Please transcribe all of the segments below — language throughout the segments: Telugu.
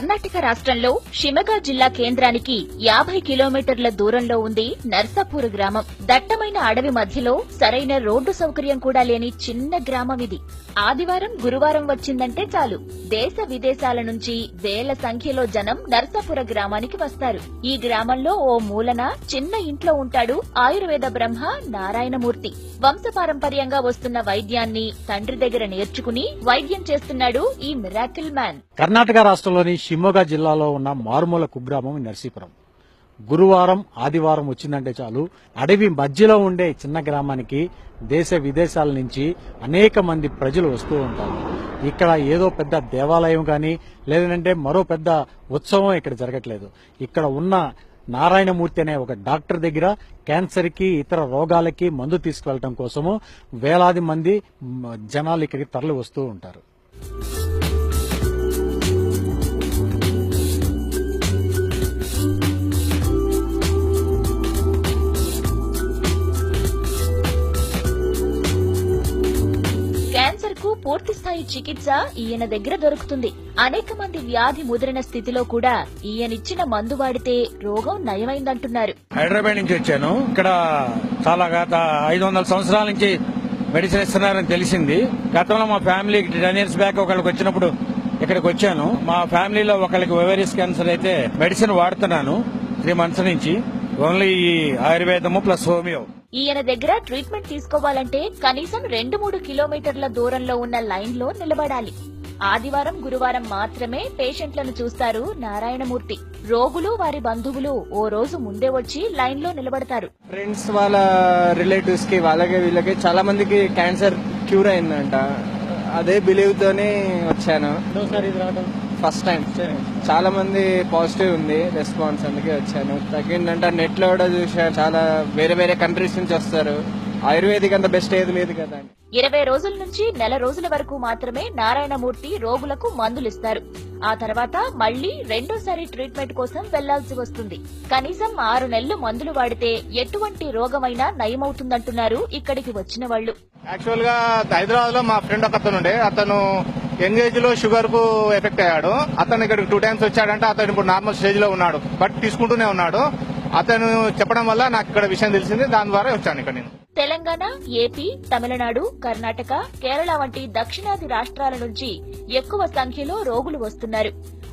కర్ణాటక రాష్ట్రంలో షిమగా జిల్లా కేంద్రానికి 50 కిలోమీటర్ల దూరంలో ఉంది నర్సాపూర్ గ్రామం. దట్టమైన అడవి మధ్యలో సరైన రోడ్డు సౌకర్యం కూడా లేని చిన్న గ్రామం ఇది. ఆదివారం గురువారం వచ్చిందంటే చాలు దేశ విదేశాల నుంచి వేల సంఖ్యలో జనం నర్సాపుర గ్రామానికి వస్తారు. ఈ గ్రామంలో ఓ మూలన చిన్న ఇంట్లో ఉంటాడు ఆయుర్వేద బ్రహ్మ నారాయణమూర్తి. వంశపారంపర్యంగా వస్తున్న వైద్యాన్ని తండ్రి దగ్గర నేర్చుకుని వైద్యం చేస్తున్నాడు ఈ మిరాకిల్ మ్యాన్. కర్ణాటక రాష్ట్రంలోని షిమోగా జిల్లాలో ఉన్న మారుమూల కుగ్రామం నర్సీపురం. గురువారం ఆదివారం వచ్చిందంటే చాలు అడవి మధ్యలో ఉండే చిన్న గ్రామానికి దేశ విదేశాల నుంచి అనేక మంది ప్రజలు వస్తూ ఉంటారు. ఇక్కడ ఏదో పెద్ద దేవాలయం కానీ లేదంటే మరో పెద్ద ఉత్సవం ఇక్కడ జరగట్లేదు. ఇక్కడ ఉన్న నారాయణమూర్తి అనే ఒక డాక్టర్ దగ్గర క్యాన్సర్ కి ఇతర రోగాలకి మందు తీసుకువెళ్లడం కోసము వేలాది మంది జనాలు ఇక్కడికి తరలి వస్తూ ఉంటారు. క్యాన్సర్ కు పూర్తి స్థాయి చికిత్స ఈయన దగ్గర దొరుకుతుంది. అనేక మంది వ్యాధి ముదిరిన స్థితిలో కూడా ఈయనిచ్చిన మందు వాడితే రోగం నయమైందంటున్నారు. హైదరాబాద్ నుంచి వచ్చాను. ఇక్కడ చాలా గత 500 సంవత్సరాల నుంచి మెడిసిన్ ఇస్తున్నారని తెలిసింది. గతంలో మా ఫ్యామిలీకి 10 years బ్యాక్ ఒకళ్ళకి వచ్చినప్పుడు ఇక్కడికి వచ్చాను. మా ఫ్యామిలీలో ఒకళ్ళకి ఓవేరియస్ క్యాన్సర్ అయితే మెడిసిన్ వాడుతున్నాను 3 months నుంచి. ఓన్లీ ఈ ఆయుర్వేదము ప్లస్ హోమియో. ఈయన దగ్గర ట్రీట్మెంట్ తీసుకోవాలంటే కనీసం 2-3 కిలోమీటర్ల దూరంలో ఉన్న లైన్ లో నిలబడాలి. ఆదివారం గురువారం మాత్రమే పేషెంట్లను చూస్తారు నారాయణమూర్తి. రోగులు వారి బంధువులు ఓ రోజు ముందే వచ్చి లైన్ లో నిలబడతారు. ఫ్రెండ్స్ వాళ్ళ రిలేటివ్స్ కి వాళ్ళకి వీళ్ళకి చాలా మందికి క్యాన్సర్ క్యూర్ అయిందంట. అదే బిలీవ్ తోనే వచ్చాను. ఫస్ట్ టైం చాలా మంది పాజిటివ్ ఉంది రెస్పాన్స్, అందుకే వచ్చాను. తగ్గిందంటే నెట్ లో కూడా చూసాను. చాలా వేరే వేరే కంట్రీస్ నుంచి వస్తారు. ఆయుర్వేదిక్ అంత బెస్ట్ ఏది లేదు కదా. 20 రోజుల నుంచి నెల రోజుల వరకు మాత్రమే నారాయణమూర్తి రోగులకు మందులిస్తారు. ఆ తర్వాత మళ్లీ రెండోసారి ట్రీట్మెంట్ కోసం వెళ్లాల్సి వస్తుంది. కనీసం 6 నెలలు మందులు వాడితే ఎటువంటి రోగమైనా నయమవుతుందంటున్నారు ఇక్కడికి వచ్చిన వాళ్లు. యాక్చువల్ గా హైదరాబాద్ లో మా ఫ్రెండ్ ఒక అతను యంగ్ ఏజ్ లో షుగర్ కు ఎఫెక్ట్ అయ్యాడు. అతను ఇక్కడ 2 times వచ్చాడంటే అతను ఇప్పుడు నార్మల్ స్టేజ్ లో ఉన్నాడు, బట్ తీసుకుంటూనే ఉన్నాడు. అతను చెప్పడం వల్ల నాకు ఇక్కడ విషయం తెలిసింది. దాని ద్వారా వచ్చాను ఇక్కడ నేను. తెలంగాణ, ఏపీ, తమిళనాడు, కర్ణాటక, కేరళ వంటి దక్షిణాది రాష్ట్రాల నుంచి ఎక్కువ సంఖ్యలో రోగులు వస్తున్నారు.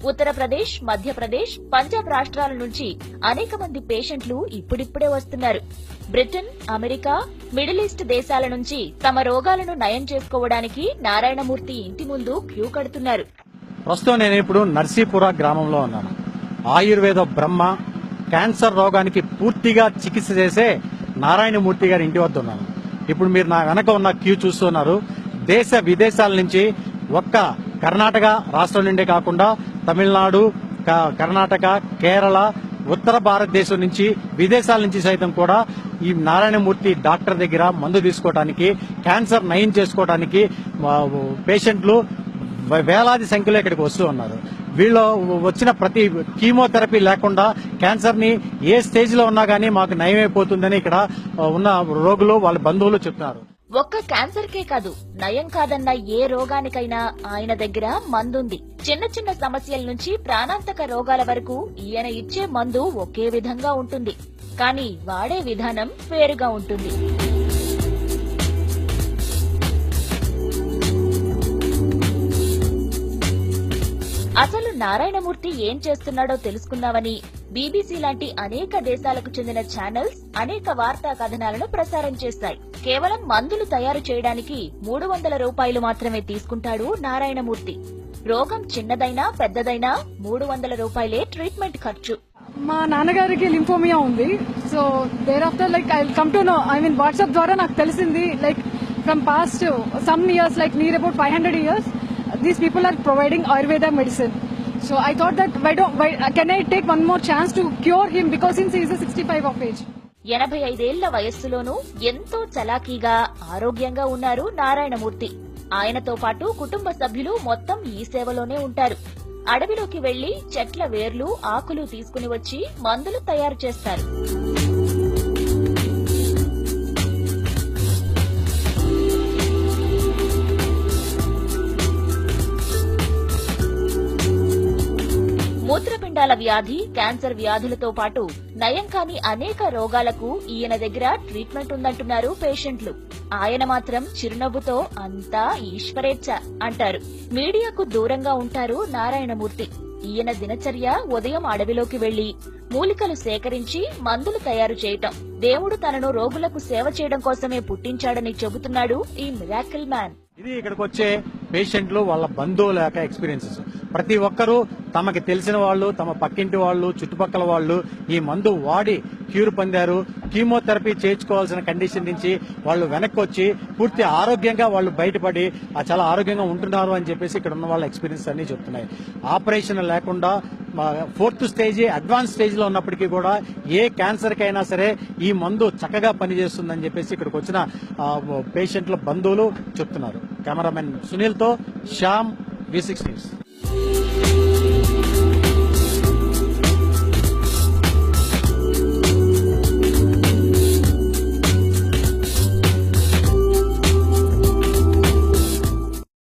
ఉత్తరప్రదేశ్, మధ్యప్రదేశ్, పంజాబ్ రాష్ట్రాల నుంచి అనేక మంది పేషెంట్లు ఇప్పుడిప్పుడే వస్తున్నారు. బ్రిటన్, అమెరికా, మిడిల్ ఈస్ట్ దేశాల నుంచి తమ రోగాలను నయం చేసుకోవడానికి నారాయణమూర్తి ఇంటి ముందు క్యూ కడుతున్నారు. ప్రస్తుతం నేను ఇప్పుడు నర్సీపుర గ్రామంలో ఉన్నాను. ఆయుర్వేద బ్రహ్మ క్యాన్సర్ రోగానికి పూర్తిగా చికిత్స చేసే నారాయణమూర్తి గారి ఇంటి వద్ద ఉన్నాను. ఇప్పుడు మీరు నా వెనక ఉన్న క్యూ చూస్తున్నారు. దేశ విదేశాల నుంచి ఒక్క కర్ణాటక రాష్ట్రం నుండే కాకుండా తమిళనాడు, కర్ణాటక, కేరళ, ఉత్తర భారతదేశం నుంచి విదేశాల నుంచి సైతం కూడా ఈ నారాయణమూర్తి డాక్టర్ దగ్గర మందు తీసుకోవడానికి, క్యాన్సర్ నయం చేసుకోవడానికి పేషెంట్లు వేలాది సంఖ్యలో ఇక్కడికి వస్తూ ఉన్నారు. వీళ్ళు వచ్చిన ప్రతి కీమోథెరపీ లేకుండా క్యాన్సర్ ని ఏ స్టేజ్ లో ఉన్నా గానీ మాకు నయమైపోతుందని ఇక్కడ ఉన్న రోగులు వాళ్ళ బంధువులు చెప్తున్నారు. ఒక్క క్యాన్సర్ కే కాదు, నయం కాదన్న ఏ రోగానికైనా ఆయన దగ్గర మందుంది. చిన్న చిన్న సమస్యల నుంచి ప్రాణాంతక రోగాల వరకు ఈయన ఇచ్చే మందు ఒకే విధంగా ఉంటుంది, కానీ వాడే విధానం వేరుగా ఉంటుంది. అసలు నారాయణమూర్తి ఏం చేస్తున్నాడో తెలుసుకున్నామని బీబీసీ లాంటి అనేక దేశాలకు చెందిన ఛానల్స్ అనేక వార్తా కథనాలను ప్రసారం చేశాయి. కేవలం మందులు తయారు చేయడానికి 300 రూపాయలు మాత్రమే తీసుకుంటాడు నారాయణమూర్తి. రోగం చిన్నదైనా పెద్దదైనా 300 రూపాయలే ట్రీట్మెంట్ ఖర్చు. మా నాన్నగారికి లింఫోమియా ఉంది. So there after I come to know, WhatsApp ద్వారా నాకు తెలిసింది, from past some years, near about 500 years these people are providing Ayurveda medicine. So I thought that can I take one more chance to cure him, because since he is 65 of age. 85 ఏళ్ల వయస్సులోనూ ఎంతో చలాకీగా ఆరోగ్యంగా ఉన్నారు నారాయణమూర్తి. ఆయనతో పాటు కుటుంబ సభ్యులు మొత్తం ఈ సేవలోనే ఉంటారు. అడవిలోకి వెళ్లి చెట్ల వేర్లు, ఆకులు తీసుకుని వచ్చి మందులు తయారు చేస్తారు. మూత్రపిండాల వ్యాధి, క్యాన్సర్ వ్యాధులతో పాటు నయం కాని అనేక రోగాలకు ఈయన దగ్గర ట్రీట్మెంట్ ఉందంటున్నారు పేషెంట్లు. ఆయన మాత్రం చిరునవ్వుతో అంతా ఈశ్వరేచ్ఛ అంటారు. మీడియాకు దూరంగా ఉంటారు నారాయణమూర్తి. ఈయన దినచర్య ఉదయం అడవిలోకి వెళ్లి మూలికలు సేకరించి మందులు తయారు చేయటం. దేవుడు తనను రోగులకు సేవ చేయడం కోసమే పుట్టించాడని చెబుతున్నాడు ఈ మిరాకిల్ మ్యాన్. ఇది ఇక్కడికి వచ్చే పేషెంట్లు వాళ్ళ బంధువుల యొక్క ఎక్స్పీరియన్సెస్. ప్రతి ఒక్కరూ తమకి తెలిసిన వాళ్ళు, తమ పక్కింటి వాళ్ళు, చుట్టుపక్కల వాళ్ళు ఈ మందు వాడి క్యూర్ పొందారు. కీమోథెరపీ చేయించుకోవాల్సిన కండిషన్ నుంచి వాళ్ళు వెనక్కి వచ్చి పూర్తి ఆరోగ్యంగా వాళ్ళు బయటపడి చాలా ఆరోగ్యంగా ఉంటున్నారు అని చెప్పేసి ఇక్కడ ఉన్న వాళ్ళ ఎక్స్పీరియన్స్ అన్ని చెప్తున్నాయి. ఆపరేషన్ లేకుండా 4th స్టేజ్, అడ్వాన్స్ స్టేజ్ లో ఉన్నప్పటికీ కూడా ఏ క్యాన్సర్ కైనా సరే ఈ మందు చక్కగా పనిచేస్తుందని చెప్పేసి ఇక్కడికి వచ్చిన పేషెంట్ల బంధువులు చెప్తున్నారు. కెమెరామెన్ సునీల్ తో శ్యామ్, V6 న్యూస్.